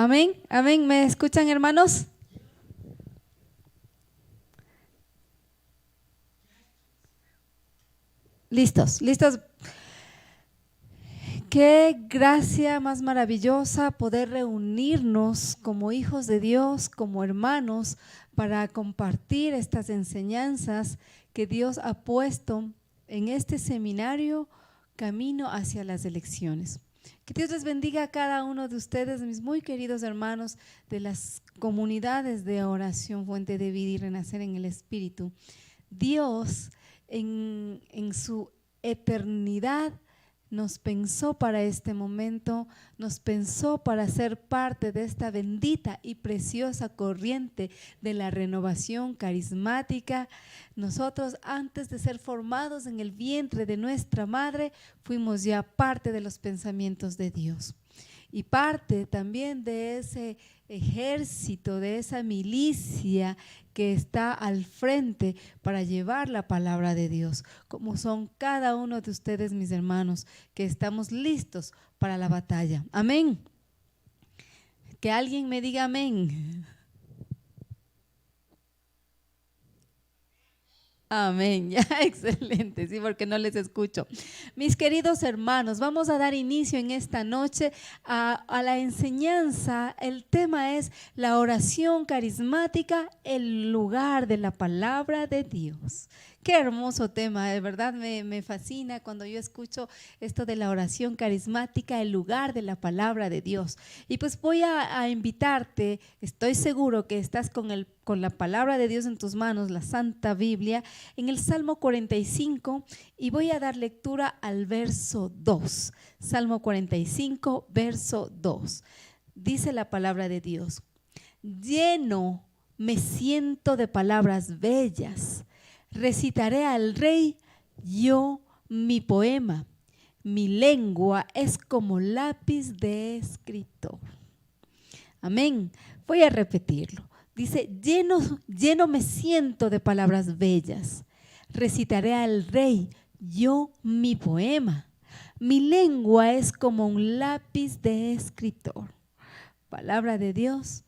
Amén, amén. ¿Me escuchan, hermanos? Listos, listos. Qué gracia más maravillosa poder reunirnos como hijos de Dios, como hermanos, para compartir estas enseñanzas que Dios ha puesto en este seminario Camino hacia las Elecciones. Que Dios les bendiga a cada uno de ustedes, mis muy queridos hermanos de las comunidades de oración, Fuente de Vida y Renacer en el Espíritu. Dios en su eternidad nos pensó para este momento, nos pensó para ser parte de esta bendita y preciosa corriente de la renovación carismática. Nosotros, antes de ser formados en el vientre de nuestra madre, fuimos ya parte de los pensamientos de Dios. Y parte también de ese ejército, de esa milicia que está al frente para llevar la palabra de Dios, como son cada uno de ustedes, mis hermanos, que estamos listos para la batalla. Amén. Que alguien me diga amén. Amén, ya, excelente, sí, porque no les escucho. Mis queridos hermanos, vamos a dar inicio en esta noche a la enseñanza. El tema es la oración carismática, el lugar de la palabra de Dios. Qué hermoso tema, de verdad me fascina cuando yo escucho esto de la oración carismática, el lugar de la palabra de Dios. Y pues voy a invitarte, estoy seguro que estás con la palabra de Dios en tus manos, la Santa Biblia, en el Salmo 45, y voy a dar lectura al verso 2. Salmo 45, verso 2. Dice la palabra de Dios: lleno me siento de palabras bellas, recitaré al Rey yo mi poema, mi lengua es como lápiz de escritor. Amén. Voy a repetirlo. Dice, lleno me siento de palabras bellas, recitaré al Rey yo mi poema, mi lengua es como un lápiz de escritor. Palabra de Dios.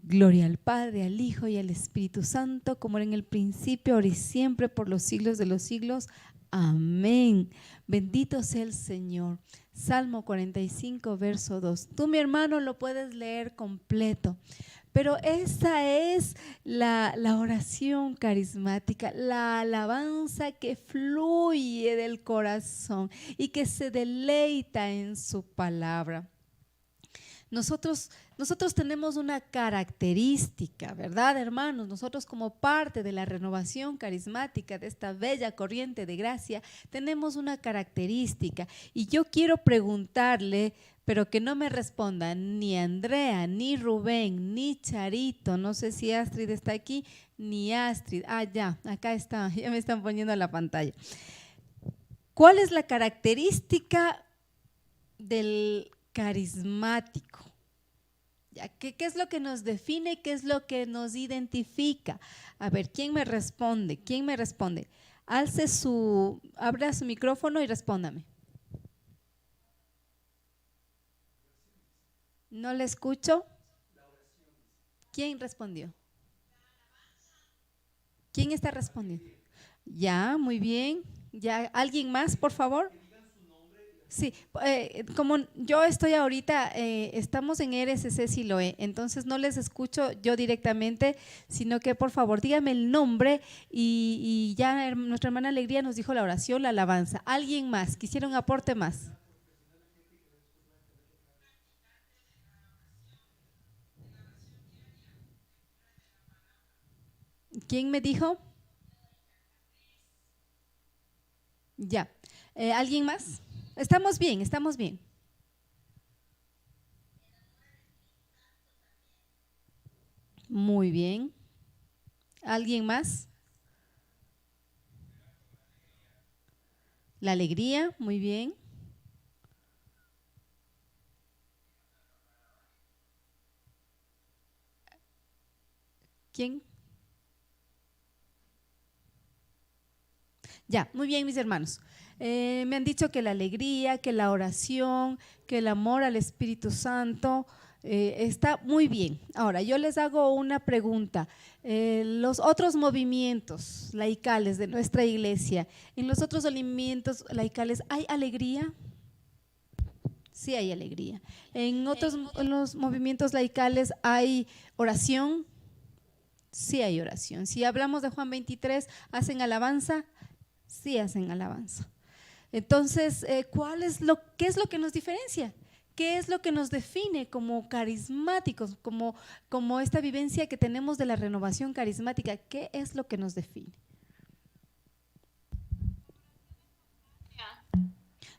Gloria al Padre, al Hijo y al Espíritu Santo, como era en el principio, ahora y siempre, por los siglos de los siglos. Amén. Bendito sea el Señor. Salmo 45, verso 2. Tú, mi hermano, lo puedes leer completo. Pero esa es la oración carismática, la alabanza que fluye del corazón y que se deleita en su palabra. Nosotros tenemos una característica, ¿verdad, hermanos? Nosotros, como parte de la renovación carismática de esta bella corriente de gracia, tenemos una característica. Y yo quiero preguntarle, pero que no me respondan ni Andrea, ni Rubén, ni Charito, no sé si Astrid está aquí, ni Astrid. Ah, ya, acá está, ya me están poniendo en la pantalla. ¿Cuál es la característica del carismático? ¿Qué es lo que nos define? ¿Qué es lo que nos identifica? A ver, ¿quién me responde? ¿Quién me responde? Abra su micrófono y respóndame. No le escucho. ¿Quién respondió? ¿Quién está respondiendo? Ya, muy bien. Ya, ¿alguien más, por favor? Sí, como yo estoy ahorita, estamos en RSC Siloé, entonces no les escucho yo directamente, sino que por favor dígame el nombre y ya nuestra hermana Alegría nos dijo la oración, la alabanza. ¿Alguien más? ¿Quisiera un aporte más? ¿Quién me dijo? Ya. ¿Alguien más? Estamos bien, estamos bien. Muy bien. ¿Alguien más? La alegría, muy bien. ¿Quién? Ya, muy bien, mis hermanos. Me han dicho que la alegría, que la oración, que el amor al Espíritu Santo, está muy bien. Ahora, yo les hago una pregunta. Los otros movimientos laicales de nuestra iglesia, ¿en los otros movimientos laicales hay alegría? Sí hay alegría. En los movimientos laicales hay oración. Sí hay oración. Si hablamos de Juan 23, ¿hacen alabanza? Sí hacen alabanza. Entonces, ¿qué es lo que nos diferencia? ¿Qué es lo que nos define como carismáticos, como esta vivencia que tenemos de la renovación carismática? ¿Qué es lo que nos define?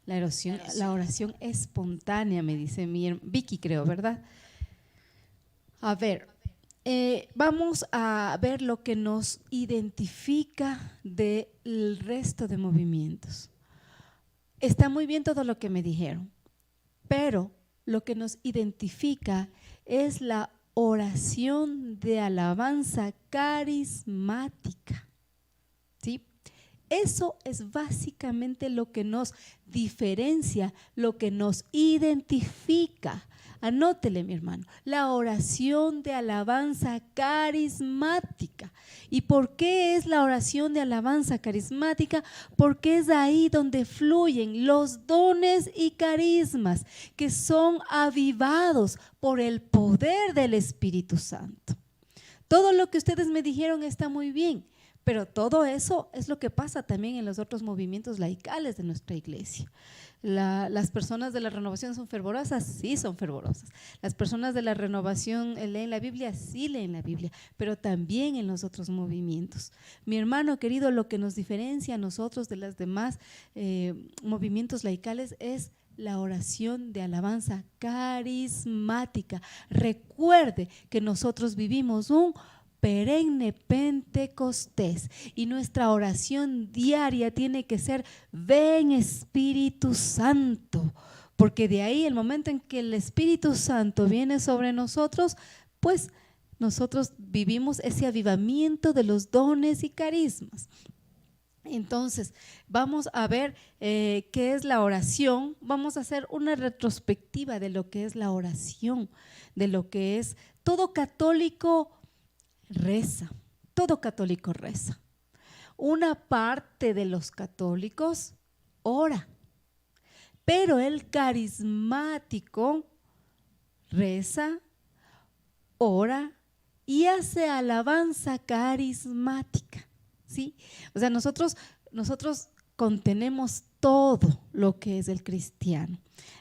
La oración espontánea, me dice Vicky, creo, ¿verdad? A ver, vamos a ver lo que nos identifica del resto de movimientos. Está muy bien todo lo que me dijeron, pero lo que nos identifica es la oración de alabanza carismática, ¿sí? Eso es básicamente lo que nos diferencia, lo que nos identifica. Anótele, mi hermano, la oración de alabanza carismática. ¿Y por qué es la oración de alabanza carismática? Porque es ahí donde fluyen los dones y carismas que son avivados por el poder del Espíritu Santo. Todo lo que ustedes me dijeron está muy bien, pero todo eso es lo que pasa también en los otros movimientos laicales de nuestra iglesia. Las personas de la renovación son fervorosas, sí son fervorosas. Las personas de la renovación leen la Biblia, sí leen la Biblia, pero también en los otros movimientos. Mi hermano querido, lo que nos diferencia a nosotros de los demás movimientos laicales es la oración de alabanza carismática. Recuerde que nosotros vivimos un perenne Pentecostés y nuestra oración diaria tiene que ser: ven Espíritu Santo, porque de ahí, el momento en que el Espíritu Santo viene sobre nosotros, pues nosotros vivimos ese avivamiento de los dones y carismas. Entonces, vamos a ver qué es la oración. Vamos a hacer una retrospectiva de lo que es la oración, de lo que es todo católico reza, todo católico reza. Una parte de los católicos ora, pero el carismático reza, ora y hace alabanza carismática, ¿sí? O sea, nosotros contenemos todo lo que es el cristiano.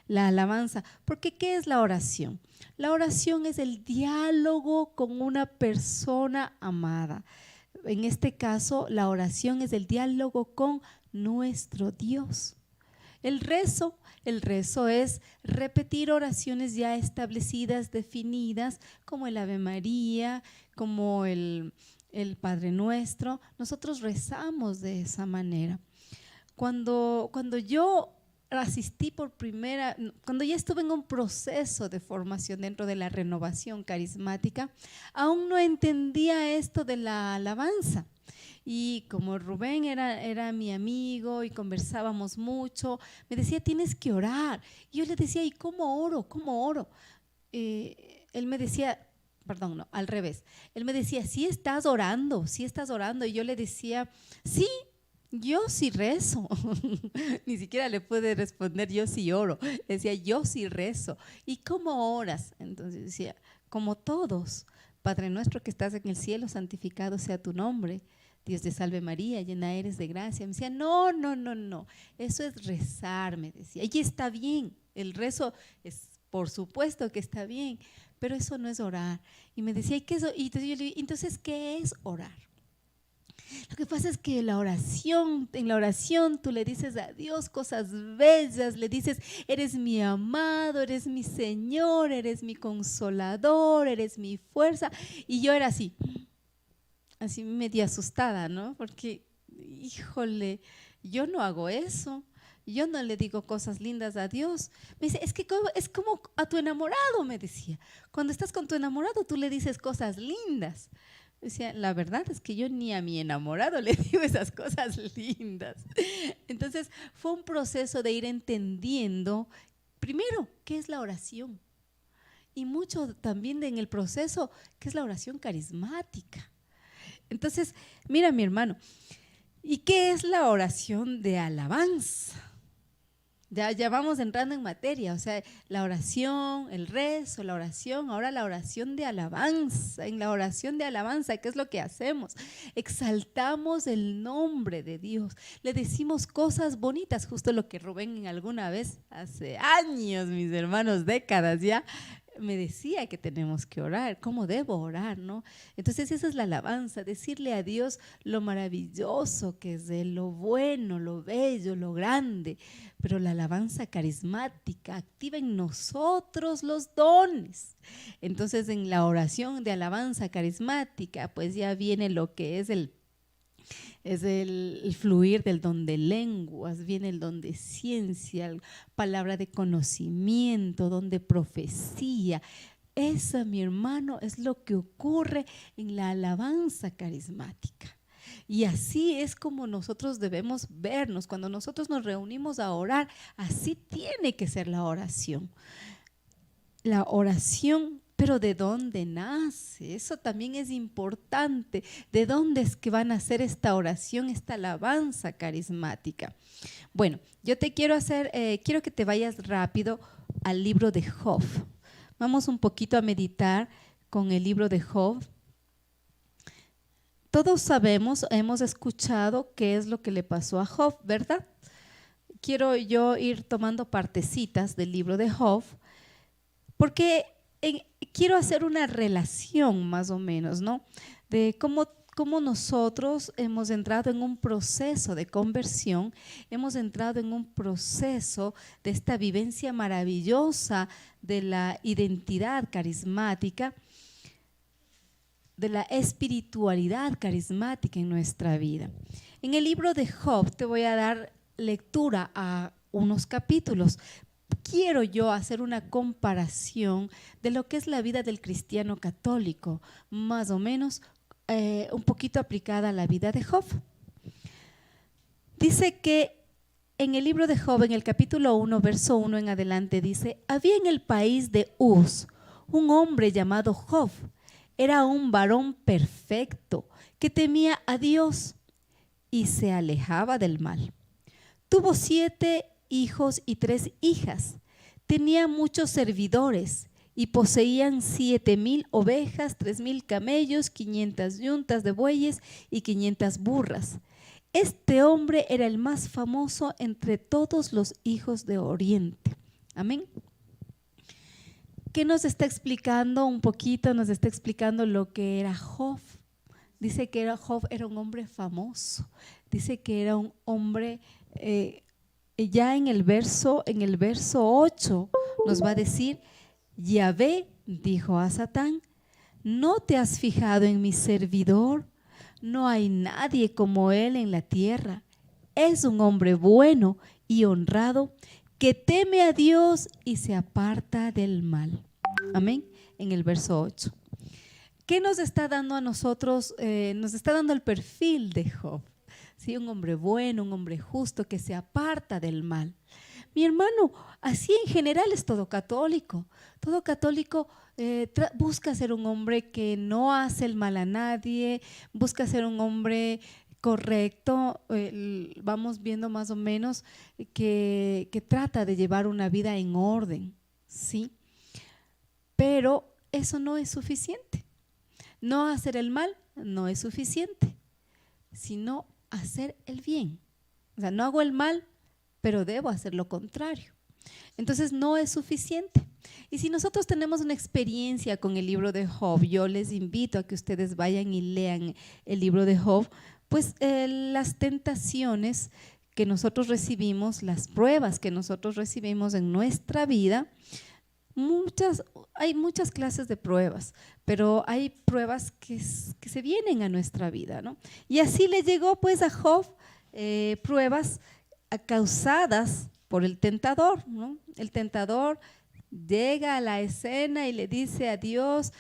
La alabanza, porque ¿qué es la oración? La oración es el diálogo con una persona amada. En este caso, la oración es el diálogo con nuestro Dios. El rezo es repetir oraciones ya establecidas, definidas, como el Ave María, como el Padre Nuestro. Nosotros rezamos de esa manera. Cuando yo asistí cuando ya estuve en un proceso de formación dentro de la renovación carismática, aún no entendía esto de la alabanza. Y como Rubén era mi amigo y conversábamos mucho, me decía: tienes que orar. Y yo le decía: ¿y cómo oro? ¿Cómo oro? Él me decía, perdón, no, al revés. Él me decía: sí estás orando, sí estás orando. Y yo le decía: sí, yo sí rezo. Ni siquiera le pude responder: yo sí oro. Decía: yo sí rezo. ¿Y cómo oras? Entonces decía: como todos. Padre nuestro que estás en el cielo, santificado sea tu nombre. Dios te salve María, llena eres de gracia. Me decía: no, eso es rezar, me decía. Y está bien, el rezo es, por supuesto que está bien, pero eso no es orar. Y me decía: ¿y qué es? Y entonces yo le dije: entonces, ¿qué es orar? Lo que pasa es que en la oración tú le dices a Dios cosas bellas, le dices: eres mi amado, eres mi Señor, eres mi consolador, eres mi fuerza. Y yo era así medio asustada, ¿no? Porque, híjole, yo no hago eso. Yo no le digo cosas lindas a Dios. Me dice: es como a tu enamorado, me decía. Cuando estás con tu enamorado, tú le dices cosas lindas. Decía: la verdad es que yo ni a mi enamorado le digo esas cosas lindas. Entonces fue un proceso de ir entendiendo, primero, qué es la oración. y mucho también en el proceso que es la oración carismática. Entonces, mira mi hermano, ¿y qué es la oración de alabanza? Ya vamos entrando en materia, o sea, la oración, el rezo, la oración, ahora la oración de alabanza. En la oración de alabanza, ¿qué es lo que hacemos? Exaltamos el nombre de Dios, le decimos cosas bonitas, justo lo que Rubén alguna vez, hace años, mis hermanos, décadas ya, me decía que tenemos que orar, cómo debo orar, ¿no? Entonces esa es la alabanza, decirle a Dios lo maravilloso que es Él, lo bueno, lo bello, lo grande, pero la alabanza carismática activa en nosotros los dones. Entonces en la oración de alabanza carismática, pues ya viene lo que es el fluir del don de lenguas, viene el don de ciencia, palabra de conocimiento, don de profecía. Esa, mi hermano, es lo que ocurre en la alabanza carismática. Y así es como nosotros debemos vernos. Cuando nosotros nos reunimos a orar, así tiene que ser la oración. La oración, pero ¿de dónde nace? Eso también es importante. ¿De dónde es que van a hacer esta oración, esta alabanza carismática? Bueno, yo te quiero quiero que te vayas rápido al libro de Job. Vamos un poquito a meditar con el libro de Job. Todos sabemos, hemos escuchado qué es lo que le pasó a Job, ¿verdad? Quiero yo ir tomando partecitas del libro de Job, porque quiero hacer una relación más o menos, ¿no? De cómo nosotros hemos entrado en un proceso de conversión, hemos entrado en un proceso de esta vivencia maravillosa de la identidad carismática, de la espiritualidad carismática en nuestra vida. En el libro de Job te voy a dar lectura a unos capítulos. Quiero yo hacer una comparación de lo que es la vida del cristiano católico, más o menos un poquito aplicada a la vida de Job. Dice que en el libro de Job, en el capítulo 1, verso 1 en adelante, dice: había en el país de Uz un hombre llamado Job. Era un varón perfecto que temía a Dios y se alejaba del mal. Tuvo 7 hijos y 3 hijas. Tenía muchos servidores y poseían 7,000 ovejas, 3,000 camellos, 500 yuntas de bueyes y 500 burras. Este hombre era el más famoso entre todos los hijos de Oriente. Amén. ¿Qué nos está explicando un poquito? Nos está explicando lo que era Job. Dice que Job era un hombre famoso. Dice que era un hombre, ya en el verso 8 nos va a decir: Yahvé dijo a Satán: ¿no te has fijado en mi servidor? No hay nadie como él en la tierra. Es un hombre bueno y honrado que teme a Dios y se aparta del mal. Amén. En el verso 8. ¿Qué nos está dando a nosotros? Nos está dando el perfil de Job. ¿Sí? Un hombre bueno, un hombre justo que se aparta del mal. Mi hermano, así en general es todo católico. Todo católico busca ser un hombre que no hace el mal a nadie, busca ser un hombre correcto. Vamos viendo más o menos que trata de llevar una vida en orden, ¿sí? Pero eso no es suficiente. No hacer el mal no es suficiente, sino hacer el bien. O sea, no hago el mal, pero debo hacer lo contrario. Entonces no es suficiente. Y si nosotros tenemos una experiencia con el libro de Job, yo les invito a que ustedes vayan y lean el libro de Job, pues las tentaciones que nosotros recibimos, las pruebas que nosotros recibimos en nuestra vida, hay muchas clases de pruebas, pero hay pruebas que se vienen a nuestra vida, ¿no? Y así le llegó pues a Job pruebas causadas por el tentador, ¿no? El tentador llega a la escena y le dice a Dios: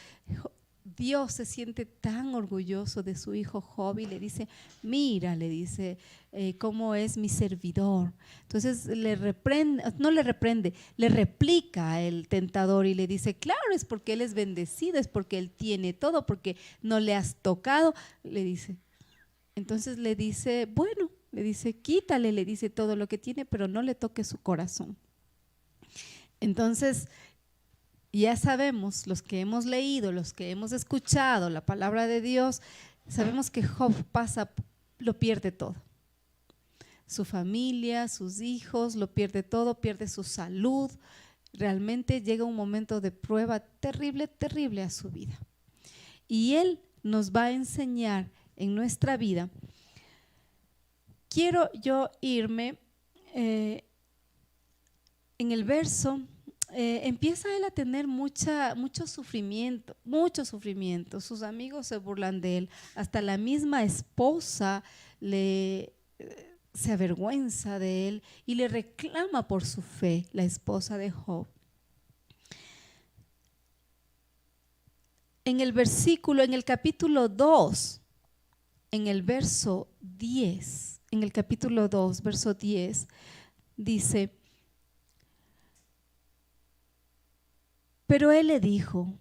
Dios se siente tan orgulloso de su hijo Job y le dice, mira, le dice, cómo es mi servidor. Entonces le reprende, no le reprende, le replica el tentador y le dice, claro, es porque él es bendecido, es porque él tiene todo, porque no le has tocado, le dice. Entonces le dice, bueno, le dice, quítale, le dice todo lo que tiene, pero no le toque su corazón. Entonces, ya sabemos, los que hemos leído, los que hemos escuchado la palabra de Dios, sabemos que Job lo pierde todo. Su familia, sus hijos, lo pierde todo, pierde su salud. Realmente llega un momento de prueba terrible, terrible a su vida. Y Él nos va a enseñar en nuestra vida. Quiero yo irme en el verso. Empieza él a tener mucho sufrimiento. Sus amigos se burlan de él, hasta la misma esposa se avergüenza de él y le reclama por su fe, la esposa de Job. En el capítulo 2, en el verso 10, en el capítulo 2, verso 10, dice: pero él le dijo,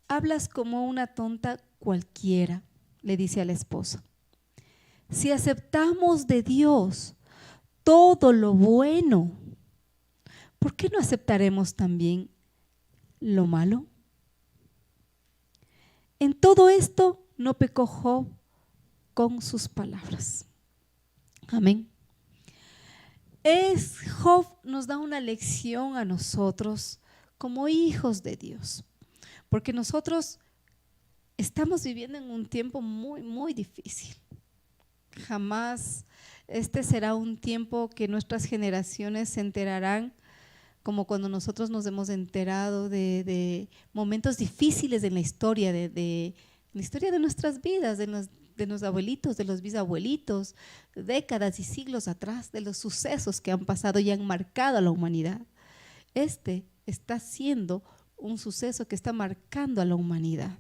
hablas como una tonta cualquiera, le dice a la esposa. Si aceptamos de Dios todo lo bueno, ¿por qué no aceptaremos también lo malo? En todo esto no pecó Job con sus palabras. Amén. Job nos da una lección a nosotros como hijos de Dios, porque nosotros estamos viviendo en un tiempo muy, muy difícil. Jamás este será un tiempo que nuestras generaciones se enterarán como cuando nosotros nos hemos enterado de momentos difíciles en la historia, de la historia de nuestras vidas, de los abuelitos, de los bisabuelitos, décadas y siglos atrás, de los sucesos que han pasado y han marcado a la humanidad. Este está siendo un suceso que está marcando a la humanidad.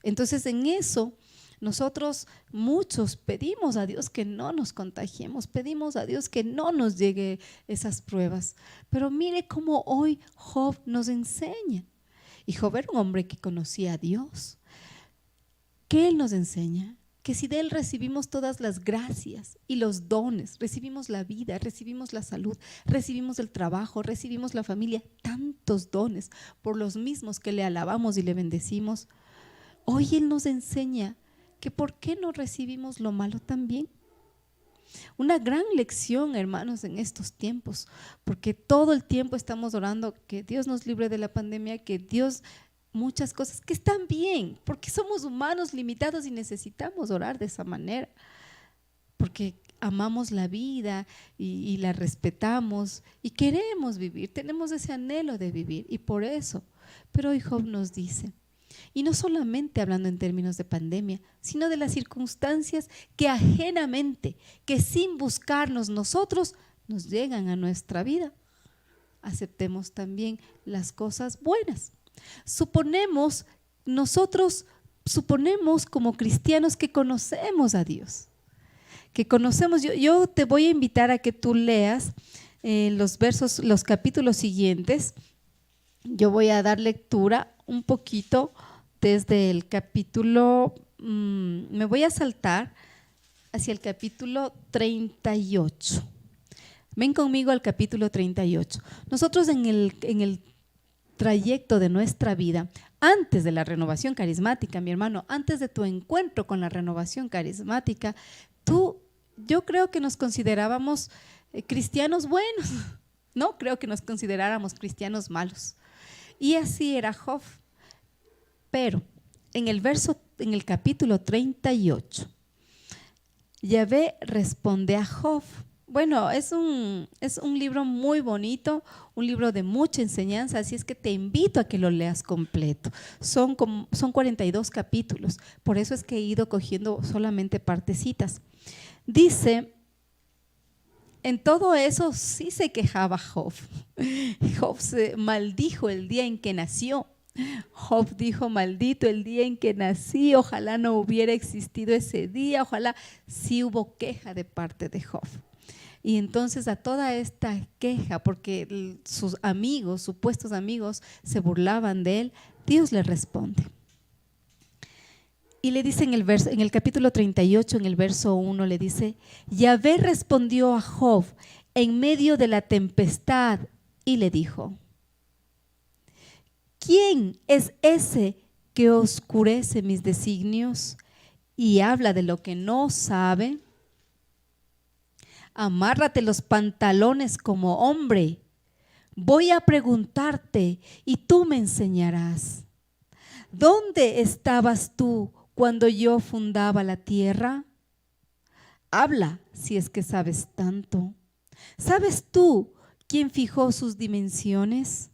Entonces, en eso, nosotros muchos pedimos a Dios que no nos contagiemos, pedimos a Dios que no nos llegue esas pruebas. Pero mire cómo hoy Job nos enseña. Y Job era un hombre que conocía a Dios. ¿Qué él nos enseña? Que si de él recibimos todas las gracias y los dones, recibimos la vida, recibimos la salud, recibimos el trabajo, recibimos la familia, tantos dones por los mismos que le alabamos y le bendecimos. Hoy él nos enseña que por qué no recibimos lo malo también. Una gran lección, hermanos, en estos tiempos, porque todo el tiempo estamos orando que Dios nos libre de la pandemia, que Dios, muchas cosas que están bien, porque somos humanos limitados y necesitamos orar de esa manera, porque amamos la vida y la respetamos y queremos vivir, tenemos ese anhelo de vivir y por eso. Pero hoy Job nos dice, y no solamente hablando en términos de pandemia, sino de las circunstancias que ajenamente, que sin buscarnos nosotros, nos llegan a nuestra vida. Aceptemos también las cosas buenas. Nosotros suponemos como cristianos que conocemos a Dios, que conocemos. Yo te voy a invitar a que tú leas los capítulos siguientes. Yo voy a dar lectura un poquito desde el capítulo, me voy a saltar hacia el capítulo 38. Ven conmigo al capítulo 38. Nosotros en el trayecto de nuestra vida, antes de la renovación carismática, mi hermano, antes de tu encuentro con la renovación carismática, yo creo que nos considerábamos cristianos buenos, no creo que nos consideráramos cristianos malos. Y así era Job. Pero en el capítulo 38, Yahvé responde a Job. Bueno, es un libro muy bonito, un libro de mucha enseñanza, así es que te invito a que lo leas completo. Son 42 capítulos, por eso es que he ido cogiendo solamente partecitas. Dice, en todo eso sí se quejaba Job. Job se maldijo el día en que nació. Job dijo: maldito el día en que nací, ojalá no hubiera existido ese día, ojalá. Sí hubo queja de parte de Job. Y entonces a toda esta queja, porque sus amigos, supuestos amigos, se burlaban de él, Dios le responde. Y le dice en el capítulo 38, en el verso 1, le dice: Yahvé respondió a Job en medio de la tempestad y le dijo: ¿quién es ese que oscurece mis designios y habla de lo que no sabe? Amárrate los pantalones como hombre. Voy a preguntarte y tú me enseñarás. ¿Dónde estabas tú cuando yo fundaba la tierra? Habla si es que sabes tanto. ¿Sabes tú quién fijó sus dimensiones?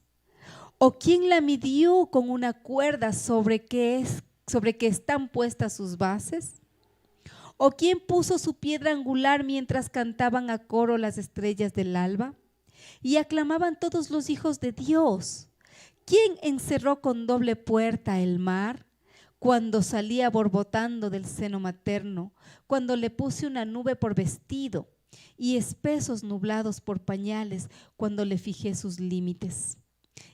¿O quién la midió con una cuerda sobre que están puestas sus bases? ¿O quién puso su piedra angular mientras cantaban a coro las estrellas del alba y aclamaban todos los hijos de Dios? ¿Quién encerró con doble puerta el mar cuando salía borbotando del seno materno, cuando le puse una nube por vestido y espesos nublados por pañales, cuando le fijé sus límites?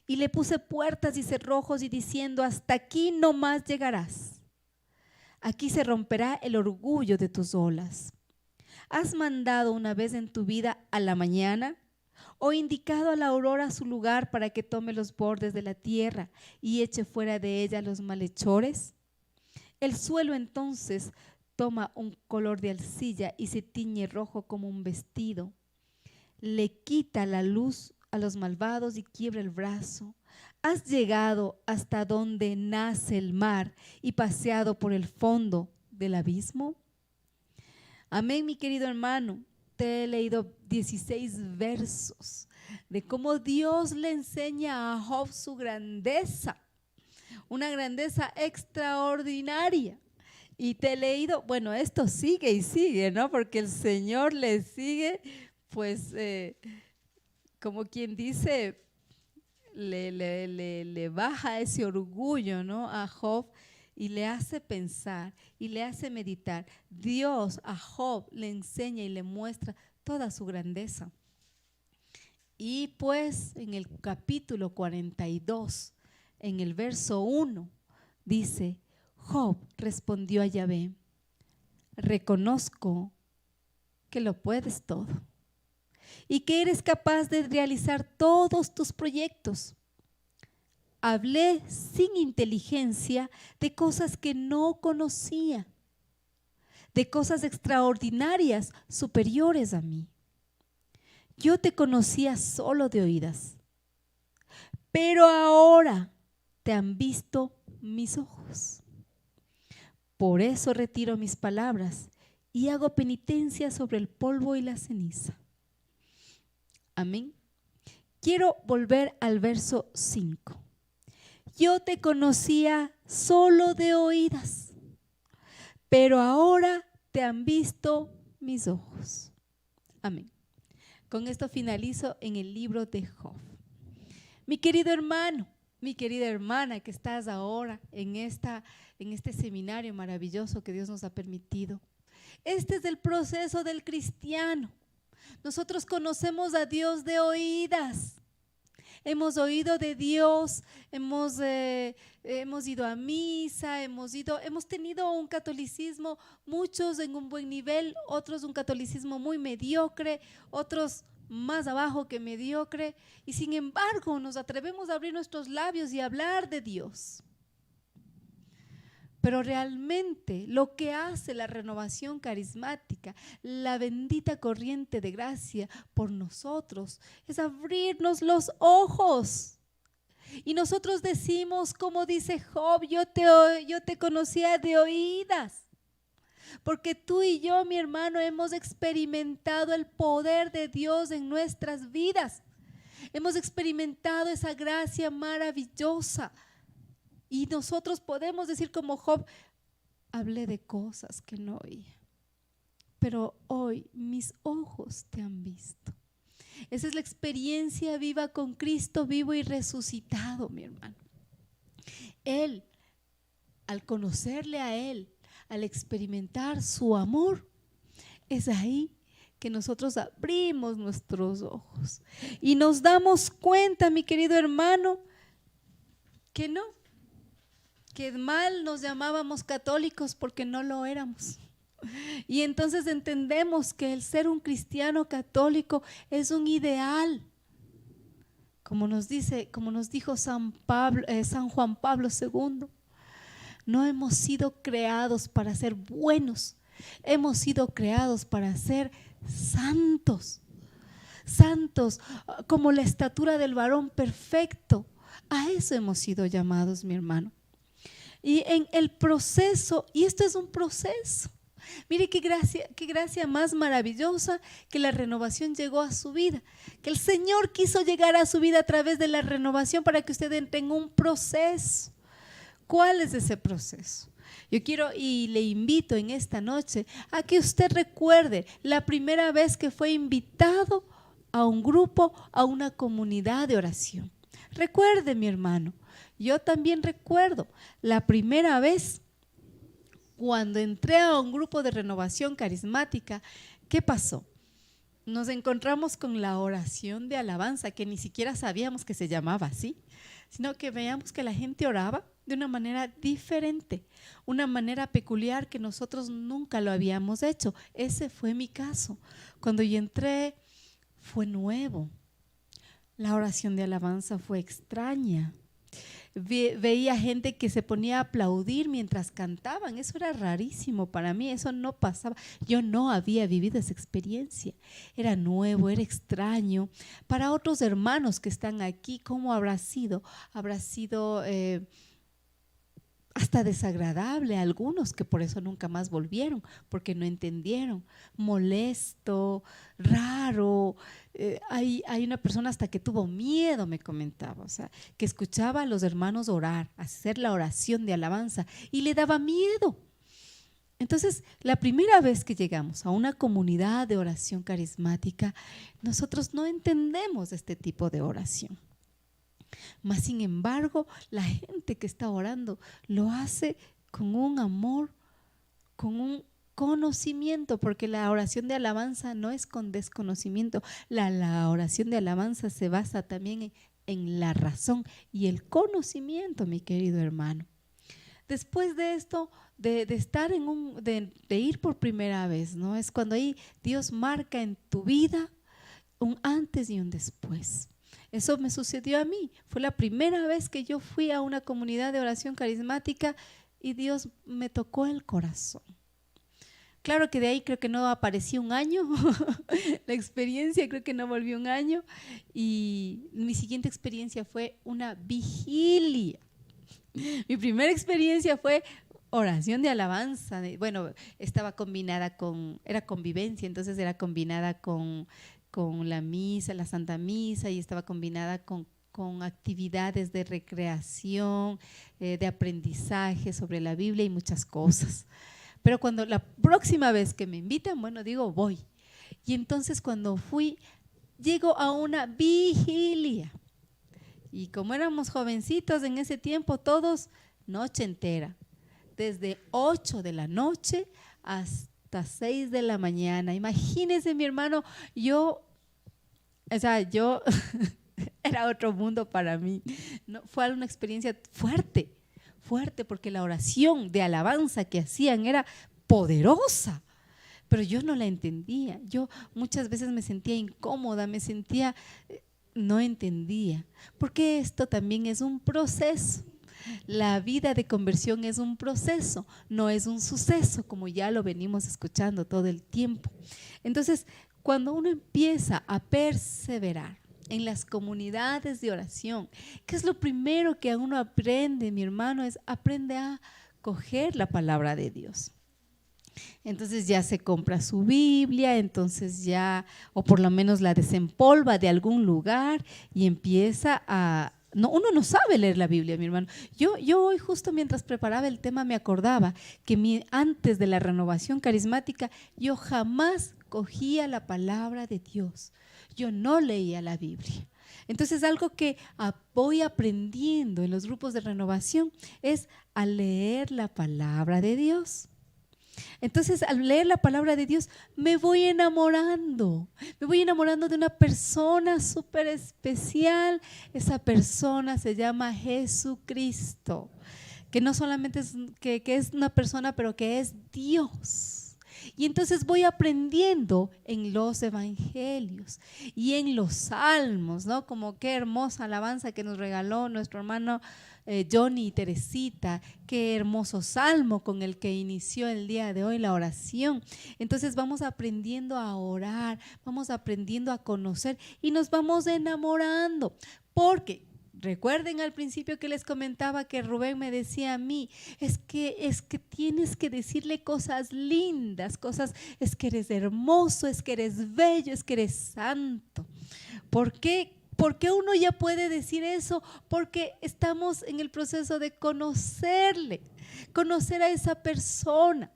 Y le puse puertas y cerrojos y diciendo: hasta aquí no más llegarás. Aquí se romperá el orgullo de tus olas. ¿Has mandado una vez en tu vida a la mañana o indicado a la aurora su lugar para que tome los bordes de la tierra y eche fuera de ella los malhechores? El suelo entonces toma un color de arcilla y se tiñe rojo como un vestido. Le quita la luz a los malvados y quiebra el brazo. ¿Has llegado hasta donde nace el mar y paseado por el fondo del abismo? Amén, mi querido hermano. Te he leído 16 versos de cómo Dios le enseña a Job su grandeza, una grandeza extraordinaria. Y te he leído, bueno, esto sigue y sigue, ¿no? Porque el Señor le sigue, pues, como quien dice, le baja ese orgullo, ¿no?, a Job, y le hace pensar y le hace meditar. Dios a Job le enseña y le muestra toda su grandeza. Y pues en el capítulo 42, en el verso 1, dice: Job respondió a Yahvé: reconozco que lo puedes todo y que eres capaz de realizar todos tus proyectos. Hablé sin inteligencia de cosas que no conocía, de cosas extraordinarias superiores a mí. Yo te conocía solo de oídas, pero ahora te han visto mis ojos. Por eso retiro mis palabras y hago penitencia sobre el polvo y la ceniza. Amén. Quiero volver al verso 5. Yo te conocía solo de oídas, pero ahora te han visto mis ojos. Amén. Con esto finalizo en el libro de Job. Mi querido hermano, mi querida hermana que estás ahora en este seminario maravilloso que Dios nos ha permitido. Este es el proceso del cristiano. Nosotros conocemos a Dios de oídas. Hemos oído de Dios, hemos ido a misa, hemos tenido un catolicismo, muchos en un buen nivel, otros un catolicismo muy mediocre, otros más abajo que mediocre, y sin embargo nos atrevemos a abrir nuestros labios y hablar de Dios. Pero realmente lo que hace la renovación carismática, la bendita corriente de gracia por nosotros, es abrirnos los ojos. Y nosotros decimos, como dice Job: yo te conocía de oídas. Porque tú y yo, mi hermano, hemos experimentado el poder de Dios en nuestras vidas. Hemos experimentado esa gracia maravillosa. Y nosotros podemos decir como Job: hablé de cosas que no oía, pero hoy mis ojos te han visto. Esa es la experiencia viva con Cristo vivo y resucitado, mi hermano. Él, al conocerle a Él, al experimentar su amor, es ahí que nosotros abrimos nuestros ojos y nos damos cuenta, mi querido hermano, que no, que mal nos llamábamos católicos porque no lo éramos. Y entonces entendemos que el ser un cristiano católico es un ideal. Como nos dijo San Juan Pablo II, no hemos sido creados para ser buenos, hemos sido creados para ser santos, santos como la estatura del varón perfecto. A eso hemos sido llamados, mi hermano. Y en el proceso, y esto es un proceso, mire qué gracia más maravillosa que la renovación llegó a su vida, que el Señor quiso llegar a su vida a través de la renovación para que usted entre en un proceso. ¿Cuál es ese proceso? Yo quiero y le invito en esta noche a que usted recuerde la primera vez que fue invitado a un grupo, a una comunidad de oración. Recuerde, mi hermano, yo también recuerdo la primera vez cuando entré a un grupo de renovación carismática. ¿Qué pasó? Nos encontramos con la oración de alabanza, que ni siquiera sabíamos que se llamaba así, sino que veíamos que la gente oraba de una manera diferente, una manera peculiar que nosotros nunca lo habíamos hecho. Ese fue mi caso. Cuando yo entré fue nuevo. La oración de alabanza fue extraña. Veía gente que se ponía a aplaudir mientras cantaban. Eso era rarísimo para mí, eso no pasaba. Yo no había vivido esa experiencia. Era nuevo, era extraño. Para otros hermanos que están aquí, ¿cómo habrá sido? Habrá sido hasta desagradable a algunos, que por eso nunca más volvieron, porque no entendieron. Molesto, raro. Hay una persona hasta que tuvo miedo, me comentaba, o sea, que escuchaba a los hermanos orar, hacer la oración de alabanza y le daba miedo. Entonces, la primera vez que llegamos a una comunidad de oración carismática, nosotros no entendemos este tipo de oración. Mas, sin embargo, la gente que está orando lo hace con un amor, con un conocimiento, porque la oración de alabanza no es con desconocimiento. La oración de alabanza se basa también en la razón y el conocimiento, mi querido hermano. Después de esto, de estar de ir por primera vez, ¿no? Es cuando ahí Dios marca en tu vida un antes y un después. Eso me sucedió a mí. Fue la primera vez que yo fui a una comunidad de oración carismática y Dios me tocó el corazón. Claro que de ahí creo que no apareció un año, la experiencia creo que no volvió un año, y mi siguiente experiencia fue una vigilia. Mi primera experiencia fue oración de alabanza. Bueno, estaba combinada era convivencia, entonces era combinada con la misa, la Santa Misa, y estaba combinada con actividades de recreación, de aprendizaje sobre la Biblia y muchas cosas. Pero cuando la próxima vez que me invitan, bueno, digo, voy. Y entonces cuando fui, llego a una vigilia. Y como éramos jovencitos en ese tiempo, todos noche entera, desde 8 de la noche hasta 6 de la mañana. Imagínense, mi hermano, yo era otro mundo para mí. No, fue una experiencia fuerte, porque la oración de alabanza que hacían era poderosa, pero yo no la entendía. Yo muchas veces me sentía incómoda, no entendía, porque esto también es un proceso. La vida de conversión es un proceso, no es un suceso, como ya lo venimos escuchando todo el tiempo. Entonces, cuando uno empieza a perseverar en las comunidades de oración, ¿qué es lo primero que uno aprende, mi hermano? Aprende a coger la palabra de Dios. Entonces ya se compra su Biblia, entonces ya, o por lo menos la desempolva de algún lugar y empieza a… uno no sabe leer la Biblia, mi hermano. Yo hoy, justo mientras preparaba el tema, me acordaba que antes de la renovación carismática, yo jamás cogía la palabra de Dios. Yo no leía la Biblia. Entonces, algo que voy aprendiendo en los grupos de renovación es a leer la palabra de Dios. Entonces, al leer la palabra de Dios, me voy enamorando de una persona súper especial. Esa persona se llama Jesucristo, que no solamente es, que es una persona, pero que es Dios. Y entonces voy aprendiendo en los evangelios y en los salmos, ¿no? Como qué hermosa alabanza que nos regaló nuestro hermano Johnny y Teresita, qué hermoso salmo con el que inició el día de hoy la oración. Entonces vamos aprendiendo a orar, vamos aprendiendo a conocer y nos vamos enamorando, porque recuerden al principio que les comentaba que Rubén me decía a mí, es que tienes que decirle cosas lindas, cosas, es que eres hermoso, es que eres bello, es que eres santo. ¿Por qué? Porque uno ya puede decir eso, porque estamos en el proceso de conocerle, conocer a esa persona.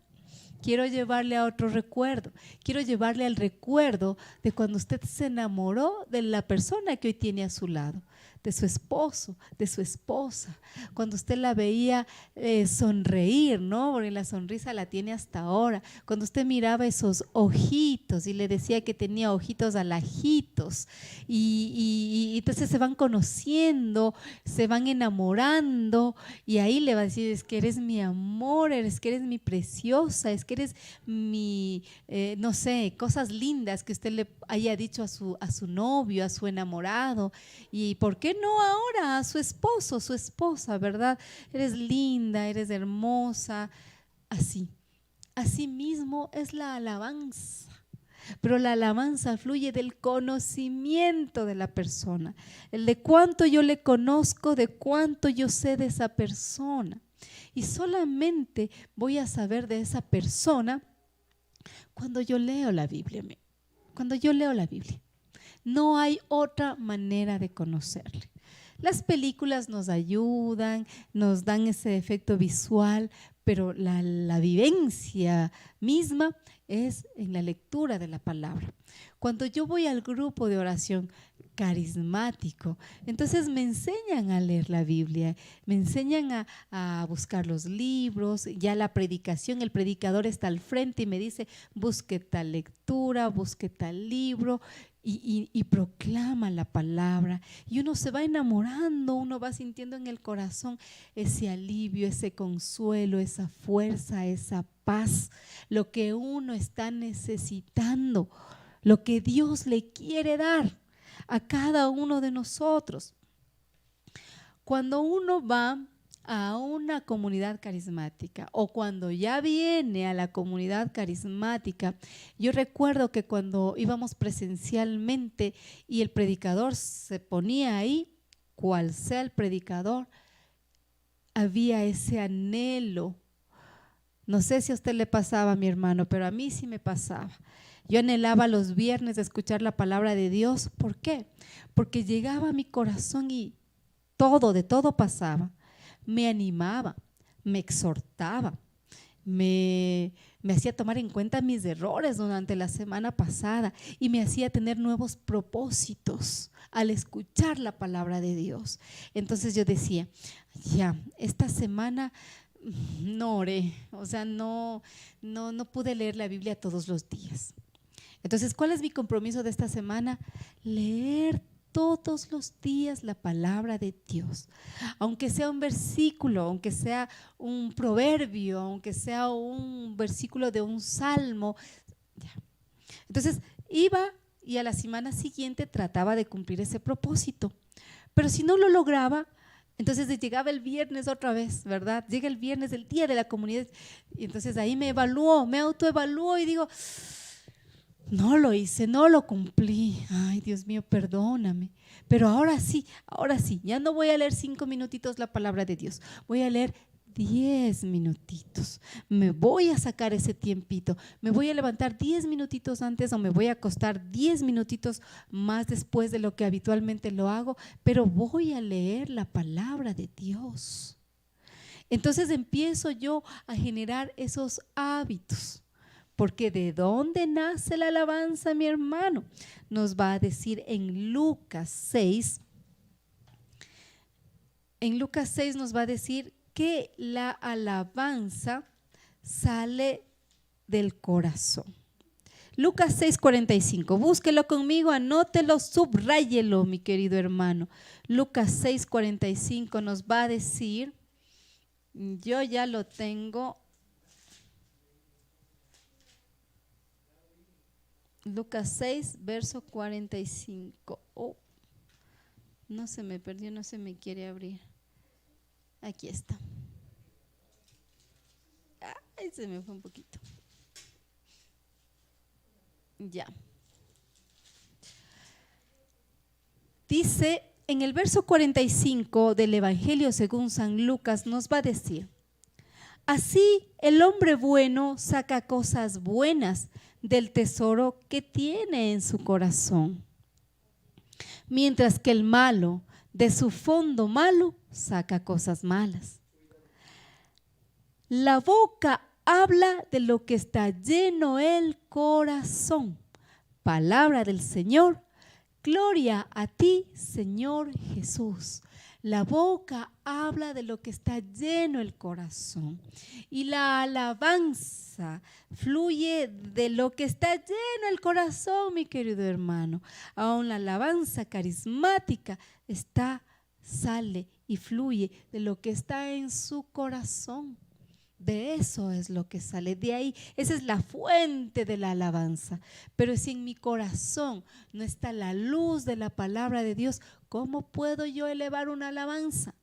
Quiero llevarle a otro recuerdo, quiero llevarle al recuerdo de cuando usted se enamoró de la persona que hoy tiene a su lado, de su esposo, de su esposa, cuando usted la veía sonreír, ¿no? Porque la sonrisa la tiene hasta ahora, cuando usted miraba esos ojitos y le decía que tenía ojitos alajitos y entonces se van conociendo, se van enamorando y ahí le va a decir, es que eres mi amor, es que eres mi preciosa, es que eres mi, no sé, cosas lindas que usted le haya dicho a su novio, a su enamorado. ¿Y por qué no ahora a su esposo, su esposa, verdad? Eres linda, eres hermosa, así. Así mismo es la alabanza, pero la alabanza fluye del conocimiento de la persona, el de cuánto yo le conozco, de cuánto yo sé de esa persona. Y solamente voy a saber de esa persona cuando yo leo la Biblia. Cuando yo leo la Biblia. No hay otra manera de conocerle. Las películas nos ayudan, nos dan ese efecto visual, pero la vivencia misma es en la lectura de la palabra. Cuando yo voy al grupo de oración carismático, entonces me enseñan a leer la Biblia, me enseñan a buscar los libros, ya la predicación, el predicador está al frente y me dice, busque tal lectura, busque tal libro, y proclama la palabra y uno se va enamorando, uno va sintiendo en el corazón ese alivio, ese consuelo, esa fuerza, esa paz, lo que uno está necesitando, lo que Dios le quiere dar a cada uno de nosotros. Cuando uno va a una comunidad carismática o cuando ya viene a la comunidad carismática, yo recuerdo que cuando íbamos presencialmente y el predicador se ponía ahí, cual sea el predicador, había ese anhelo. No sé si a usted le pasaba, mi hermano, pero a mí sí me pasaba. Yo anhelaba los viernes de escuchar la palabra de Dios. ¿Por qué? Porque llegaba a mi corazón y de todo pasaba. Me animaba, me exhortaba, me hacía tomar en cuenta mis errores durante la semana pasada y me hacía tener nuevos propósitos al escuchar la palabra de Dios. Entonces yo decía, ya, esta semana no oré, o sea, no pude leer la Biblia todos los días. Entonces, ¿cuál es mi compromiso de esta semana? Leer todos los días la palabra de Dios, aunque sea un versículo, aunque sea un proverbio, aunque sea un versículo de un salmo. Entonces iba y a la semana siguiente trataba de cumplir ese propósito, pero si no lo lograba, entonces llegaba el viernes otra vez, ¿verdad? Llega el viernes, el día de la comunidad, y entonces ahí me autoevalúo y digo, no lo hice, no lo cumplí. Ay, Dios mío, perdóname. Pero ahora sí, ya no voy a leer 5 minutitos la palabra de Dios. Voy a leer 10 minutitos. Me voy a sacar ese tiempito. Me voy a levantar 10 minutitos antes o me voy a acostar 10 minutitos más después de lo que habitualmente lo hago, pero voy a leer la palabra de Dios. Entonces empiezo yo a generar esos hábitos. Porque ¿de dónde nace la alabanza, mi hermano? Nos va a decir en Lucas 6. En Lucas 6 nos va a decir que la alabanza sale del corazón. Lucas 6:45, búsquelo conmigo, anótelo, subráyelo, mi querido hermano. Lucas 6:45 nos va a decir, yo ya lo tengo. Lucas 6, verso 45. Oh, no se me perdió, no se me quiere abrir. Aquí está. Ay, se me fue un poquito. Ya. Dice en el verso 45 del Evangelio según San Lucas, nos va a decir: así el hombre bueno saca cosas buenas del tesoro que tiene en su corazón, mientras que el malo de su fondo malo saca cosas malas. La boca habla de lo que está lleno el corazón. Palabra del Señor. Gloria a ti, Señor Jesús. La boca habla de lo que está lleno el corazón. Y la alabanza fluye de lo que está lleno el corazón, mi querido hermano. Aún la alabanza carismática sale y fluye de lo que está en su corazón. De eso es lo que sale, de ahí, esa es la fuente de la alabanza. Pero si en mi corazón no está la luz de la palabra de Dios, ¿cómo puedo yo elevar una alabanza?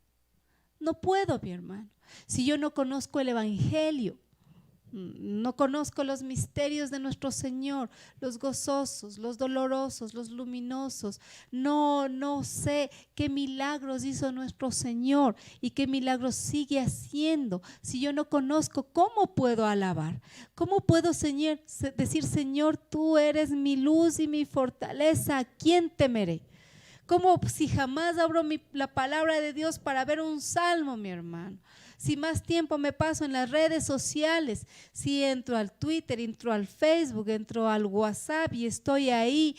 No puedo, mi hermano. Si yo no conozco el Evangelio, no conozco los misterios de nuestro Señor, los gozosos, los dolorosos, los luminosos, no sé qué milagros hizo nuestro Señor y qué milagros sigue haciendo. Si yo no conozco, ¿cómo puedo alabar? ¿Cómo puedo decir, Señor, tú eres mi luz y mi fortaleza? ¿A quién temeré? Como si jamás abro la palabra de Dios para ver un salmo, mi hermano. Si más tiempo me paso en las redes sociales, si entro al Twitter, entro al Facebook, entro al WhatsApp y estoy ahí,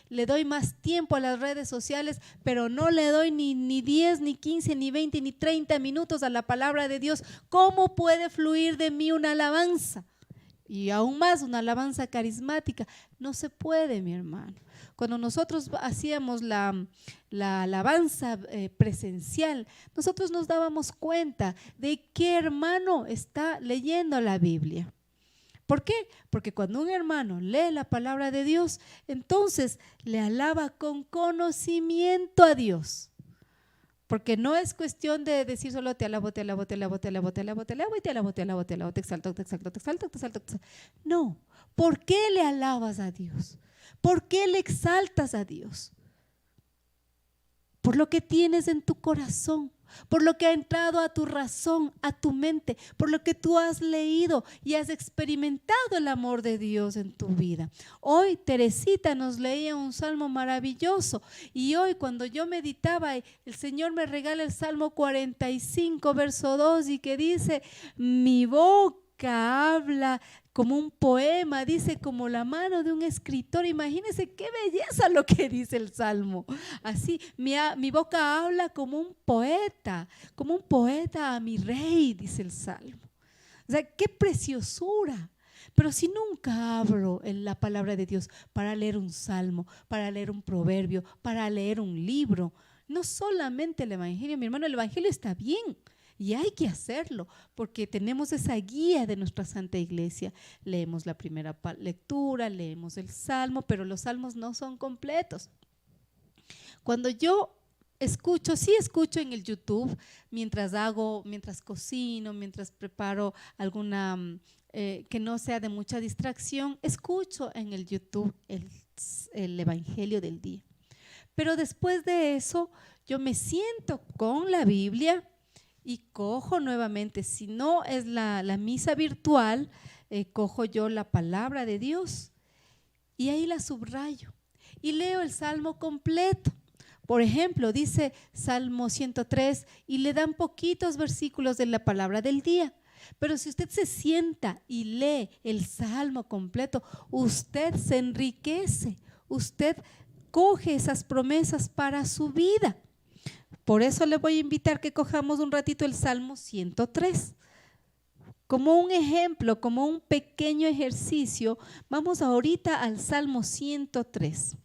le doy más tiempo a las redes sociales, pero no le doy ni 10, ni 15, ni 20, ni 30 minutos a la palabra de Dios. ¿Cómo puede fluir de mí una alabanza? Y aún más una alabanza carismática. No se puede, mi hermano. Cuando nosotros hacíamos la alabanza presencial, nosotros nos dábamos cuenta de qué hermano está leyendo la Biblia. ¿Por qué? Porque cuando un hermano lee la palabra de Dios, entonces le alaba con conocimiento a Dios. Porque no es cuestión de decir solo te alabo, te alabo, te alabo, te alabo, te alabo, te alabo y te alabo, te alabo, te alabo, te exalto, te exalto, te exalto, te exalto, te exalto. No, ¿por qué le alabas a Dios? ¿Por qué le exaltas a Dios? Por lo que tienes en tu corazón, por lo que ha entrado a tu razón, a tu mente, por lo que tú has leído y has experimentado el amor de Dios en tu vida. Hoy Teresita nos leía un salmo maravilloso y hoy cuando yo meditaba, el Señor me regala el Salmo 45, verso 2 y que dice, mi boca habla como un poema, dice como la mano de un escritor. Imagínense qué belleza lo que dice el Salmo. Así, mi boca habla como un poeta a mi rey, dice el Salmo. O sea, qué preciosura. Pero si nunca abro en la palabra de Dios para leer un salmo, para leer un proverbio, para leer un libro, no solamente el Evangelio, mi hermano, el Evangelio está bien. Y hay que hacerlo porque tenemos esa guía de nuestra Santa Iglesia. Leemos la primera lectura, leemos el Salmo, pero los salmos no son completos. Cuando yo sí escucho en el YouTube, mientras cocino, mientras preparo alguna que no sea de mucha distracción, escucho en el YouTube el Evangelio del día. Pero después de eso, yo me siento con la Biblia y cojo nuevamente, si no es la misa virtual, cojo yo la palabra de Dios y ahí la subrayo y leo el salmo completo. Por ejemplo, dice Salmo 103 y le dan poquitos versículos de la palabra del día, Pero si usted se sienta y lee el salmo completo, usted se enriquece, usted coge esas promesas para su vida. Por eso le voy a invitar que cojamos un ratito el Salmo 103. Como un ejemplo, como un pequeño ejercicio, vamos ahorita al Salmo 103.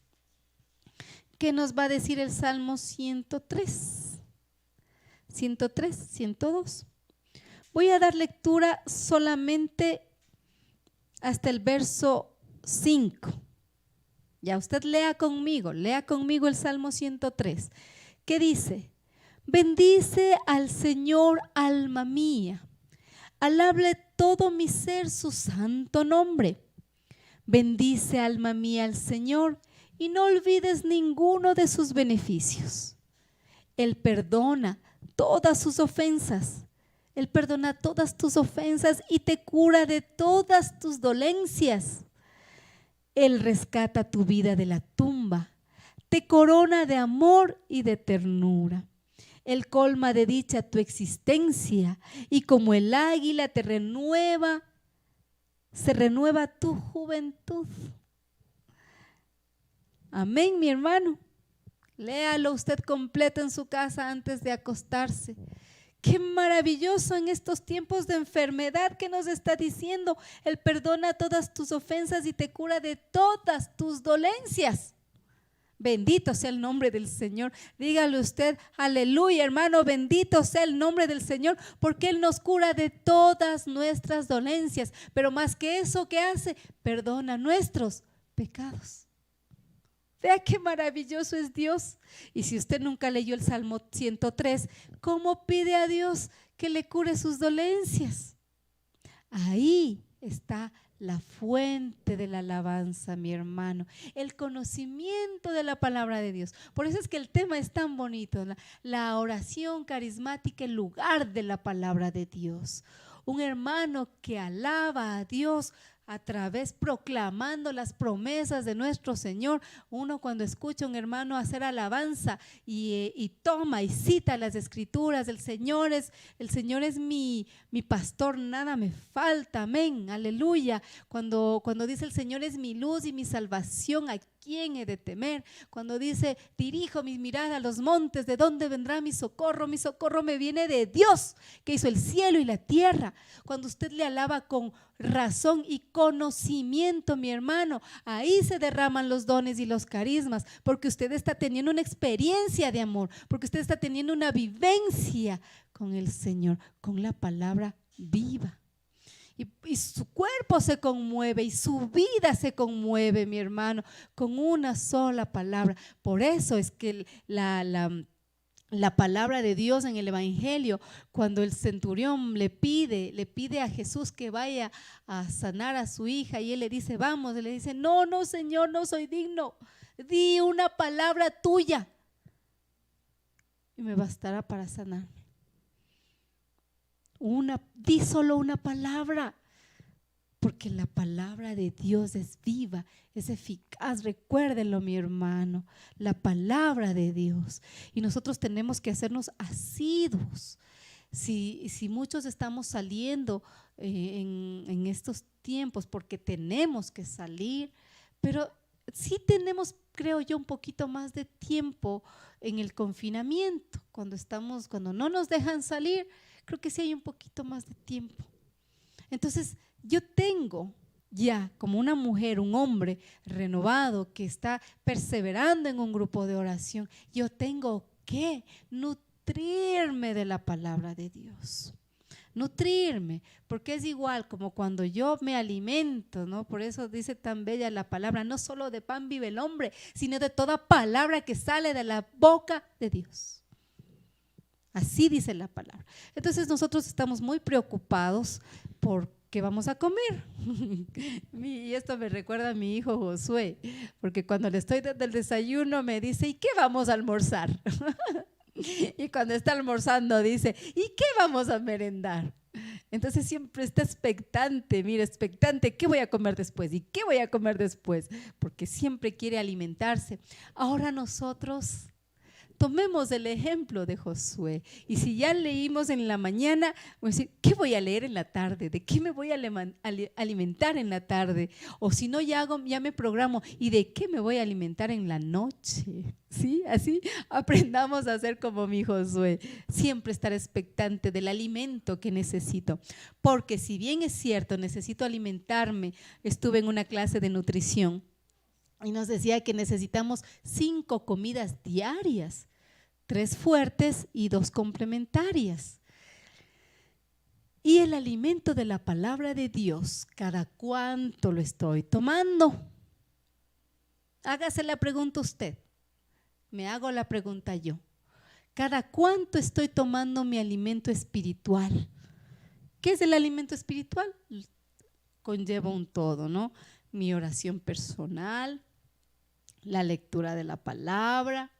¿Qué nos va a decir el Salmo 103? 103, 102. Voy a dar lectura solamente hasta el verso 5. Ya usted lea conmigo el Salmo 103. ¿Qué dice? Bendice al Señor, alma mía. Alabe todo mi ser su santo nombre. Bendice, alma mía, al Señor y no olvides ninguno de sus beneficios. Él perdona todas sus ofensas. Él perdona todas tus ofensas y te cura de todas tus dolencias. Él rescata tu vida de la tumba, te corona de amor y de ternura. Él colma de dicha tu existencia y como el águila te renueva, se renueva tu juventud. Amén, mi hermano. Léalo usted completo en su casa antes de acostarse. Qué maravilloso en estos tiempos de enfermedad que nos está diciendo. Él perdona todas tus ofensas y te cura de todas tus dolencias. Bendito sea el nombre del Señor. Dígale usted, aleluya, hermano, bendito sea el nombre del Señor, porque Él nos cura de todas nuestras dolencias. Pero más que eso, ¿qué hace? Perdona nuestros pecados. Vea qué maravilloso es Dios. Y si usted nunca leyó el Salmo 103, ¿cómo pide a Dios que le cure sus dolencias? Ahí está la fuente de la alabanza, mi hermano, el conocimiento de la palabra de Dios. Por eso es que el tema es tan bonito, la oración carismática, el lugar de la palabra de Dios. Un hermano que alaba a Dios a través, proclamando las promesas de nuestro Señor. Uno cuando escucha a un hermano hacer alabanza y toma y cita las escrituras, el Señor es mi pastor, nada me falta, amén, aleluya. Cuando dice el Señor es mi luz y mi salvación, ¿a quién he de temer? Cuando dice dirijo mis miradas a los montes, ¿de dónde vendrá mi socorro? Mi socorro me viene de Dios, que hizo el cielo y la tierra. Cuando usted le alaba con razón y conocimiento, mi hermano, ahí se derraman los dones y los carismas, porque usted está teniendo una experiencia de amor, porque usted está teniendo una vivencia con el Señor, con la palabra viva. Y su cuerpo se conmueve y su vida se conmueve, mi hermano, con una sola palabra. Por eso es que la palabra de Dios en el Evangelio, cuando el centurión le pide a Jesús que vaya a sanar a su hija y él le dice, vamos, él le dice, no, Señor, no soy digno, di una palabra tuya y me bastará para sanarme. Di solo una palabra, porque la palabra de Dios es viva, es eficaz. Recuérdenlo, mi hermano, la palabra de Dios. Y nosotros tenemos que hacernos asiduos. Si muchos estamos saliendo en estos tiempos, porque tenemos que salir, pero sí tenemos, creo yo, un poquito más de tiempo en el confinamiento, cuando no nos dejan salir. Creo que sí hay un poquito más de tiempo. Entonces, yo tengo ya como una mujer, un hombre renovado que está perseverando en un grupo de oración, yo tengo que nutrirme de la palabra de Dios. Nutrirme, porque es igual como cuando yo me alimento, ¿no? Por eso dice tan bella la palabra, no solo de pan vive el hombre, sino de toda palabra que sale de la boca de Dios. Así dice la palabra. Entonces nosotros estamos muy preocupados por qué vamos a comer. Y esto me recuerda a mi hijo Josué, porque cuando le estoy dando el desayuno me dice, ¿y qué vamos a almorzar? Y cuando está almorzando dice, ¿y qué vamos a merendar? Entonces siempre está expectante, mira, expectante, ¿qué voy a comer después? ¿Y qué voy a comer después? Porque siempre quiere alimentarse. Ahora nosotros Tomemos el ejemplo de Josué. Y si ya leímos en la mañana, voy a decir, ¿qué voy a leer en la tarde? ¿De qué me voy a alimentar en la tarde? O si no, ya me programo. ¿Y de qué me voy a alimentar en la noche? ¿Sí? Así aprendamos a ser como mi Josué. Siempre estar expectante del alimento que necesito. Porque si bien es cierto, necesito alimentarme. Estuve en una clase de nutrición y nos decía que necesitamos 5 comidas diarias, 3 fuertes y 2 complementarias. Y el alimento de la palabra de Dios, ¿cada cuánto lo estoy tomando? Hágase la pregunta usted. Me hago la pregunta yo. ¿Cada cuánto estoy tomando mi alimento espiritual? ¿Qué es el alimento espiritual? Conlleva un todo, ¿no? Mi oración personal, la lectura de la palabra,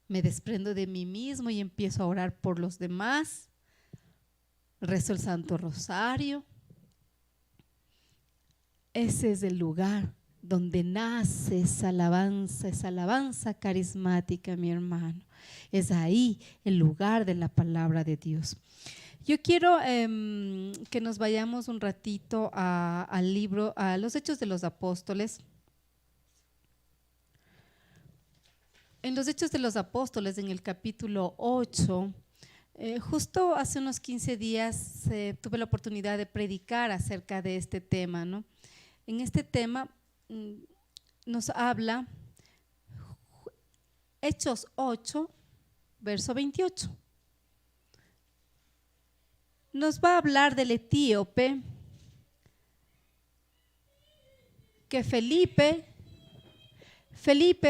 me desprendo de mí mismo y empiezo a orar por los demás, rezo el Santo Rosario. Ese es el lugar donde nace esa alabanza carismática, mi hermano. Es ahí el lugar de la palabra de Dios. Yo quiero que nos vayamos un ratito al libro, a los Hechos de los Apóstoles. En los Hechos de los Apóstoles, en el capítulo 8, justo hace unos 15 días tuve la oportunidad de predicar acerca de este tema, ¿no? En este tema nos habla Hechos 8, verso 28. Nos va a hablar del etíope que Felipe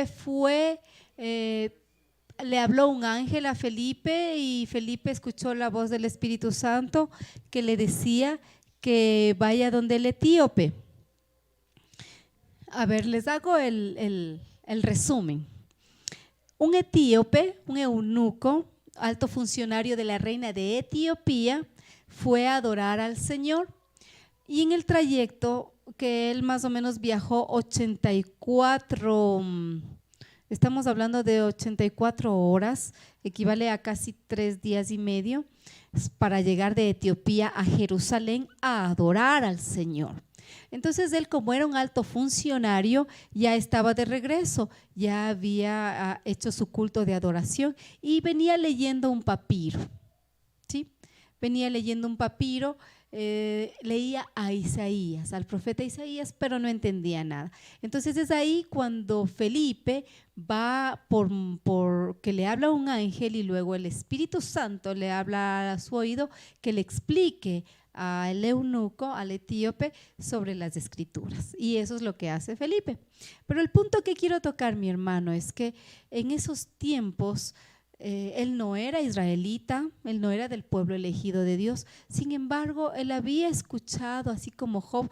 fue, le habló un ángel a Felipe y Felipe escuchó la voz del Espíritu Santo que le decía que vaya donde el etíope. A ver, les hago el resumen. Un etíope, un eunuco, alto funcionario de la reina de Etiopía, fue a adorar al Señor y en el trayecto que él más o menos viajó 84, estamos hablando de 84 horas, equivale a casi 3 días y medio, para llegar de Etiopía a Jerusalén a adorar al Señor. Entonces él, como era un alto funcionario, ya estaba de regreso, ya había hecho su culto de adoración y venía leyendo un papiro, ¿sí? Venía leyendo un papiro, leía a Isaías, al profeta Isaías, pero no entendía nada. Entonces es ahí cuando Felipe va porque le habla un ángel y luego el Espíritu Santo le habla a su oído que le explique al eunuco, al etíope, sobre las escrituras. Y eso es lo que hace Felipe. Pero el punto que quiero tocar, mi hermano, es que en esos tiempos él no era israelita, él no era del pueblo elegido de Dios. Sin embargo, él había escuchado, así como Job,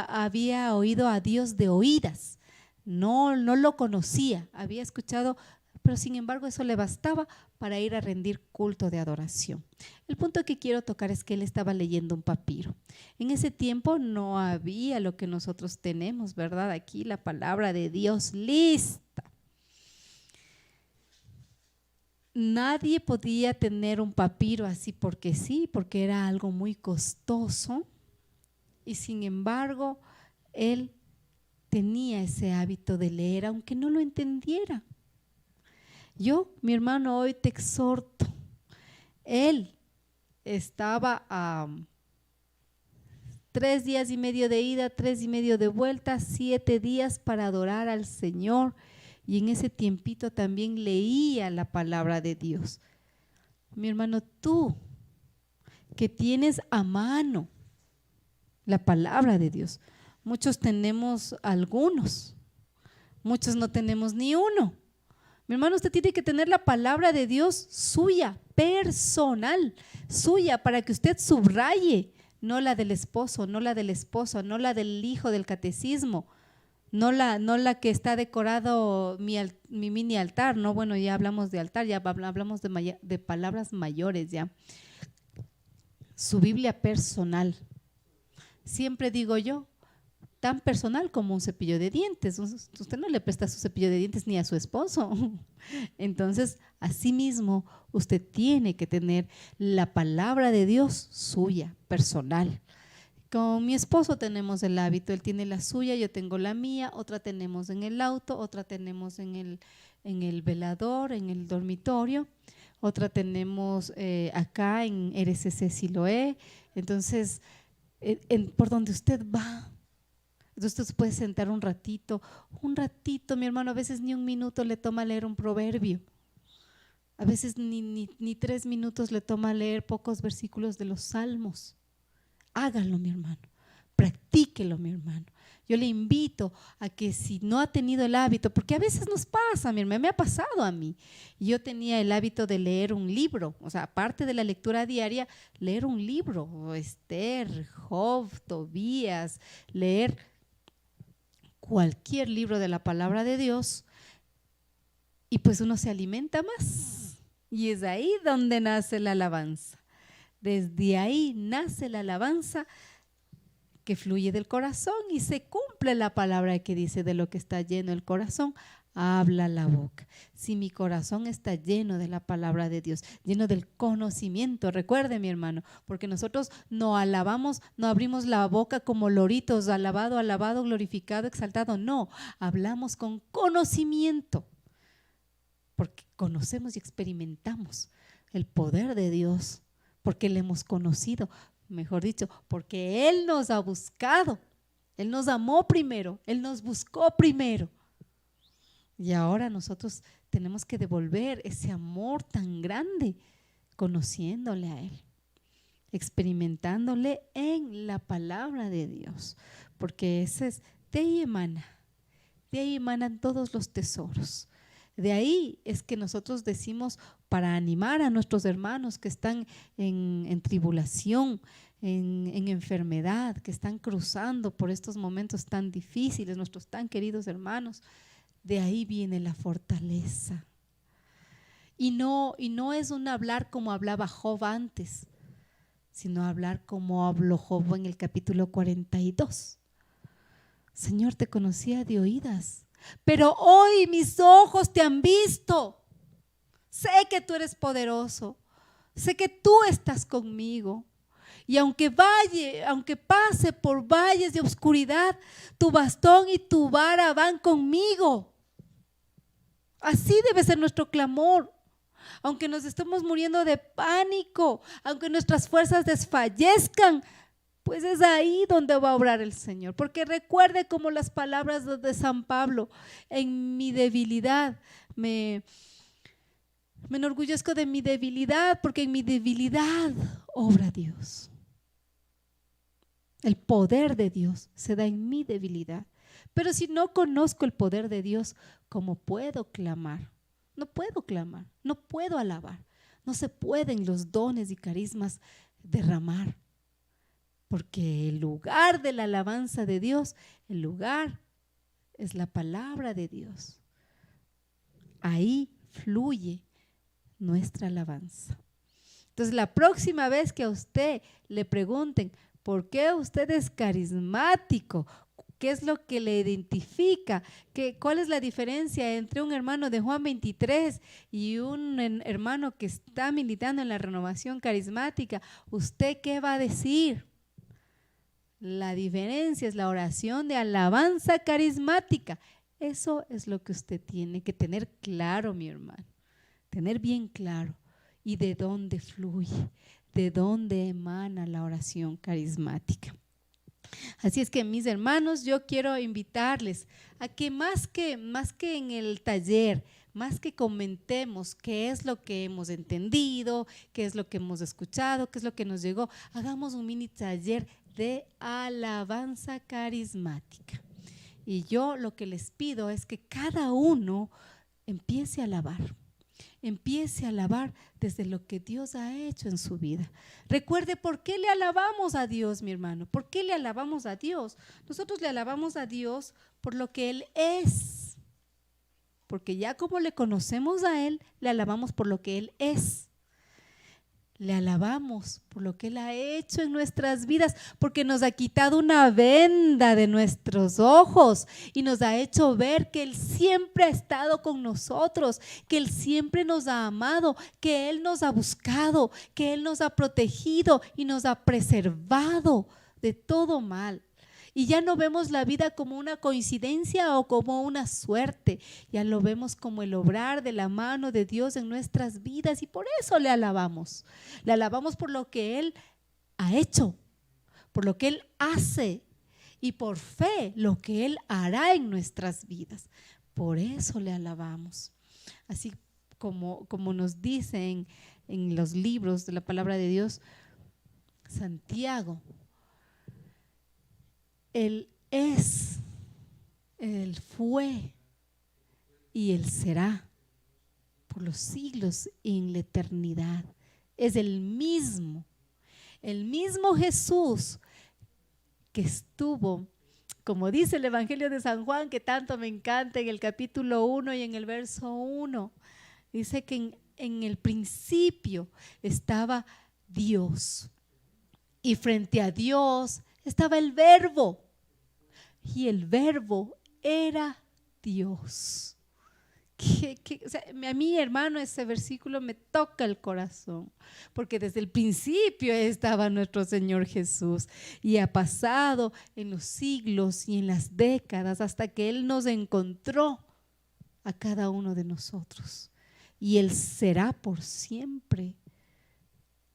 había oído a Dios de oídas. No lo conocía, había escuchado, pero sin embargo eso le bastaba para ir a rendir culto de adoración. El punto que quiero tocar es que él estaba leyendo un papiro. En ese tiempo no había lo que nosotros tenemos, ¿verdad? Aquí la palabra de Dios lista. Nadie podía tener un papiro así porque sí, porque era algo muy costoso y sin embargo él tenía ese hábito de leer aunque no lo entendiera. Yo, mi hermano, hoy te exhorto. Él estaba a 3 días y medio de ida, 3 y medio de vuelta, 7 días para adorar al Señor. Y en ese tiempito también leía la palabra de Dios. Mi hermano, tú que tienes a mano la palabra de Dios, muchos tenemos algunos, muchos no tenemos ni uno. Mi hermano, usted tiene que tener la palabra de Dios suya, personal, suya, para que usted subraye, no la del esposo, no la del esposo, no la del hijo del catecismo, no la que está decorado mi mini altar, no, bueno, ya hablamos de altar, ya hablamos de palabras mayores ya. Su Biblia personal. Siempre digo yo, tan personal como un cepillo de dientes. Usted no le presta su cepillo de dientes ni a su esposo. Entonces, asimismo, usted tiene que tener la palabra de Dios suya, personal. Con mi esposo tenemos el hábito, él tiene la suya, yo tengo la mía, otra tenemos en el auto, otra tenemos en el velador, en el dormitorio, otra tenemos acá en RCC Siloé. Entonces, por donde usted va, entonces usted puede sentar un ratito, mi hermano, a veces ni un minuto le toma leer un proverbio, a veces ni 3 minutos le toma leer pocos versículos de los salmos. Hágalo, mi hermano, practíquelo, mi hermano. Yo le invito a que si no ha tenido el hábito, porque a veces nos pasa, mi hermano, me ha pasado a mí. Yo tenía el hábito de leer un libro, o sea, aparte de la lectura diaria, leer un libro, Esther, Job, Tobías, leer cualquier libro de la palabra de Dios, y pues uno se alimenta más. Y es ahí donde nace la alabanza. Desde ahí nace la alabanza que fluye del corazón y se cumple la palabra que dice: de lo que está lleno el corazón, habla la boca. Si mi corazón está lleno de la palabra de Dios, lleno del conocimiento, recuerde, mi hermano, porque nosotros no alabamos, no abrimos la boca como loritos, alabado, alabado, glorificado, exaltado, no, hablamos con conocimiento, porque conocemos y experimentamos el poder de Dios, porque le hemos conocido, mejor dicho, porque Él nos ha buscado, Él nos amó primero, Él nos buscó primero. Y ahora nosotros tenemos que devolver ese amor tan grande, conociéndole a Él, experimentándole en la palabra de Dios, porque de ahí emanan todos los tesoros. De ahí es que nosotros decimos, para animar a nuestros hermanos que están en tribulación, en enfermedad, que están cruzando por estos momentos tan difíciles, nuestros tan queridos hermanos, de ahí viene la fortaleza. Y no es un hablar como hablaba Job antes, sino hablar como habló Job en el capítulo 42. Señor, te conocía de oídas, pero hoy mis ojos te han visto. Sé que tú eres poderoso, sé que tú estás conmigo. Y aunque pase por valles de oscuridad, tu bastón y tu vara van conmigo. Así debe ser nuestro clamor. Aunque nos estemos muriendo de pánico, aunque nuestras fuerzas desfallezcan, pues es ahí donde va a obrar el Señor. Porque recuerde como las palabras de San Pablo: en mi debilidad me enorgullezco de mi debilidad, porque en mi debilidad obra Dios. El poder de Dios se da en mi debilidad. Pero si no conozco el poder de Dios, ¿cómo puedo clamar? No puedo clamar, no puedo alabar. No se pueden los dones y carismas derramar, porque el lugar de la alabanza de Dios, el lugar es la palabra de Dios. Ahí fluye nuestra alabanza. Entonces, la próxima vez que a usted le pregunten por qué usted es carismático, qué es lo que le identifica, cuál es la diferencia entre un hermano de Juan 23 y un hermano que está militando en la renovación carismática, ¿usted qué va a decir? La diferencia es la oración de alabanza carismática. Eso es lo que usted tiene que tener claro, mi hermano. Tener bien claro. ¿Y de dónde fluye? ¿De dónde emana la oración carismática? Así es que, mis hermanos, yo quiero invitarles a que más que en el taller, más que comentemos qué es lo que hemos entendido, qué es lo que hemos escuchado, qué es lo que nos llegó, hagamos un mini taller de alabanza carismática. Y yo lo que les pido es que cada uno empiece a alabar. Empiece a alabar desde lo que Dios ha hecho en su vida. Recuerde por qué le alabamos a Dios, mi hermano. ¿Por qué le alabamos a Dios? Nosotros le alabamos a Dios por lo que Él es. Porque ya como le conocemos a Él, le alabamos por lo que Él es. Le alabamos por lo que Él ha hecho en nuestras vidas, porque nos ha quitado una venda de nuestros ojos y nos ha hecho ver que Él siempre ha estado con nosotros, que Él siempre nos ha amado, que Él nos ha buscado, que Él nos ha protegido y nos ha preservado de todo mal. Y ya no vemos la vida como una coincidencia o como una suerte, ya lo vemos como el obrar de la mano de Dios en nuestras vidas y por eso le alabamos. Le alabamos por lo que Él ha hecho, por lo que Él hace y por fe lo que Él hará en nuestras vidas. Por eso le alabamos. Así como nos dicen en los libros de la palabra de Dios, Santiago, Él es, Él fue y Él será por los siglos y en la eternidad. Es el mismo Jesús que estuvo, como dice el Evangelio de San Juan, que tanto me encanta en el capítulo 1 y en el verso 1. Dice que en el principio estaba Dios y frente a Dios estaba el Verbo y el Verbo era Dios. O sea, a mí, hermano, ese versículo me toca el corazón, porque desde el principio estaba nuestro Señor Jesús y ha pasado en los siglos y en las décadas hasta que Él nos encontró a cada uno de nosotros y Él será por siempre.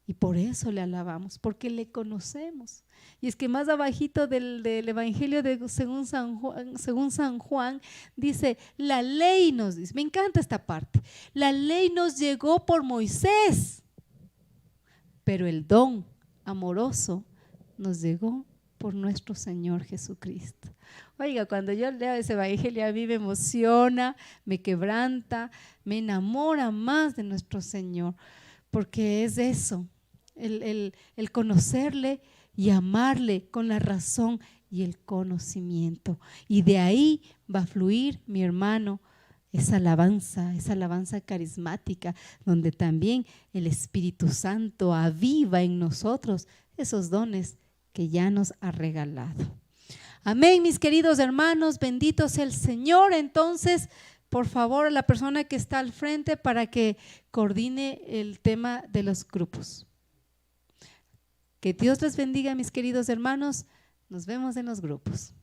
Y por eso le alabamos, porque le conocemos. Y es que más abajito del Evangelio según San Juan, dice, la ley nos dice, me encanta esta parte, la ley nos llegó por Moisés, pero el don amoroso nos llegó por nuestro Señor Jesucristo. Oiga, cuando yo leo ese Evangelio a mí me emociona, me quebranta, me enamora más de nuestro Señor, porque es eso. El conocerle y amarle con la razón y el conocimiento. Y de ahí va a fluir, mi hermano, esa alabanza carismática, donde también el Espíritu Santo aviva en nosotros esos dones que ya nos ha regalado. Amén, mis queridos hermanos, bendito sea el Señor. Entonces, por favor, a la persona que está al frente para que coordine el tema de los grupos. Que Dios les bendiga, mis queridos hermanos. Nos vemos en los grupos.